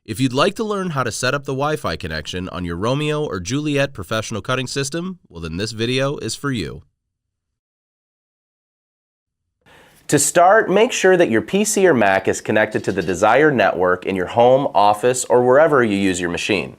If you'd like to learn how to set up the Wi-Fi connection on your Romeo or Juliet professional cutting system, well then this video is for you. To start, make sure that your PC or Mac is connected to the desired network in your home, office, or wherever you use your machine.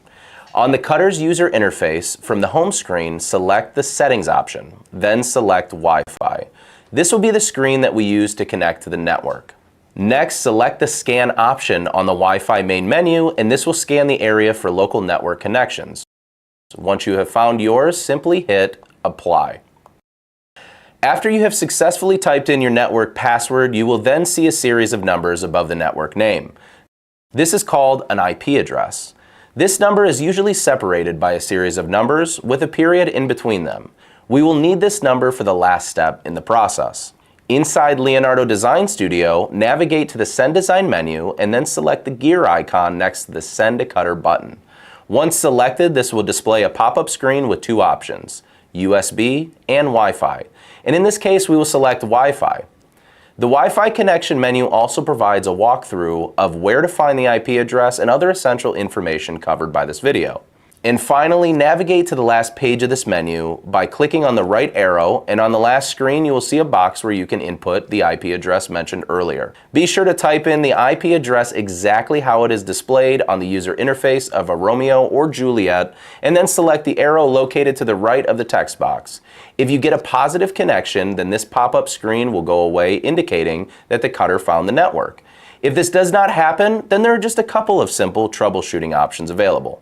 On the cutter's user interface, from the home screen, select the Settings option, then select Wi-Fi. This will be the screen that we use to connect to the network. Next, select the Scan option on the Wi-Fi main menu, and this will scan the area for local network connections. Once you have found yours, simply hit Apply. After you have successfully typed in your network password, you will then see a series of numbers above the network name. This is called an IP address. This number is usually separated by a series of numbers with a period in between them. We will need this number for the last step in the process. Inside Leonardo Design Studio, navigate to the Send Design menu and then select the gear icon next to the Send to Cutter button. Once selected, this will display a pop-up screen with two options, USB and Wi-Fi. And in this case, we will select Wi-Fi. The Wi-Fi connection menu also provides a walkthrough of where to find the IP address and other essential information covered by this video. And finally, navigate to the last page of this menu by clicking on the right arrow, and on the last screen you will see a box where you can input the IP address mentioned earlier. Be sure to type in the IP address exactly how it is displayed on the user interface of a Romeo or Juliet, and then select the arrow located to the right of the text box. If you get a positive connection, then this pop-up screen will go away, indicating that the cutter found the network. If this does not happen, then there are just a couple of simple troubleshooting options available.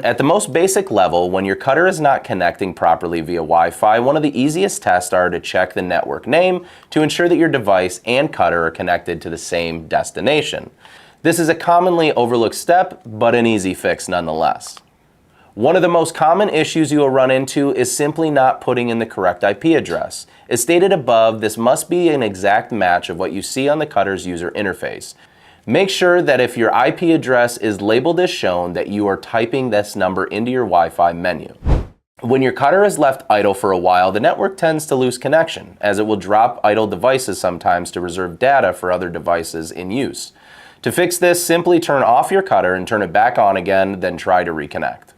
At the most basic level, when your cutter is not connecting properly via Wi-Fi, one of the easiest tests are to check the network name to ensure that your device and cutter are connected to the same destination. This is a commonly overlooked step, but an easy fix nonetheless. One of the most common issues you will run into is simply not putting in the correct IP address. As stated above, this must be an exact match of what you see on the cutter's user interface. Make sure that if your IP address is labeled as shown, that you are typing this number into your Wi-Fi menu. When your cutter is left idle for a while, the network tends to lose connection, as it will drop idle devices sometimes to reserve data for other devices in use. To fix this, simply turn off your cutter and turn it back on again, then try to reconnect.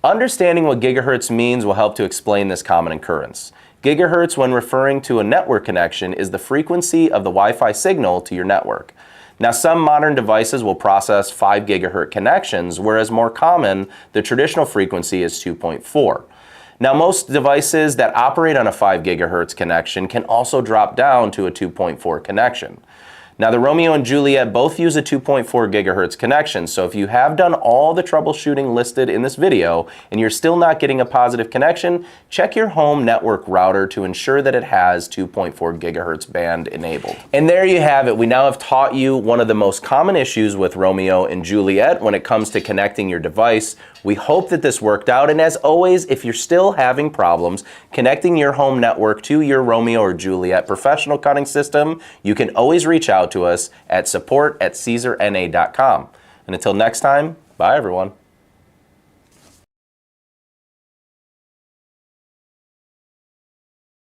Understanding what gigahertz means will help to explain this common occurrence. Gigahertz, when referring to a network connection, is the frequency of the Wi-Fi signal to your network. Now, some modern devices will process 5 gigahertz connections, whereas more common, the traditional frequency is 2.4. Now, most devices that operate on a 5 gigahertz connection can also drop down to a 2.4 connection. Now, the Romeo and Juliet both use a 2.4 gigahertz connection, so if you have done all the troubleshooting listed in this video and you're still not getting a positive connection, check your home network router to ensure that it has 2.4 gigahertz band enabled. And there you have it. We now have taught you one of the most common issues with Romeo and Juliet when it comes to connecting your device. We hope that this worked out, and as always, if you're still having problems connecting your home network to your Romeo or Juliet professional cutting system, you can always reach out to us at support@siserna.com. And until next time, bye everyone.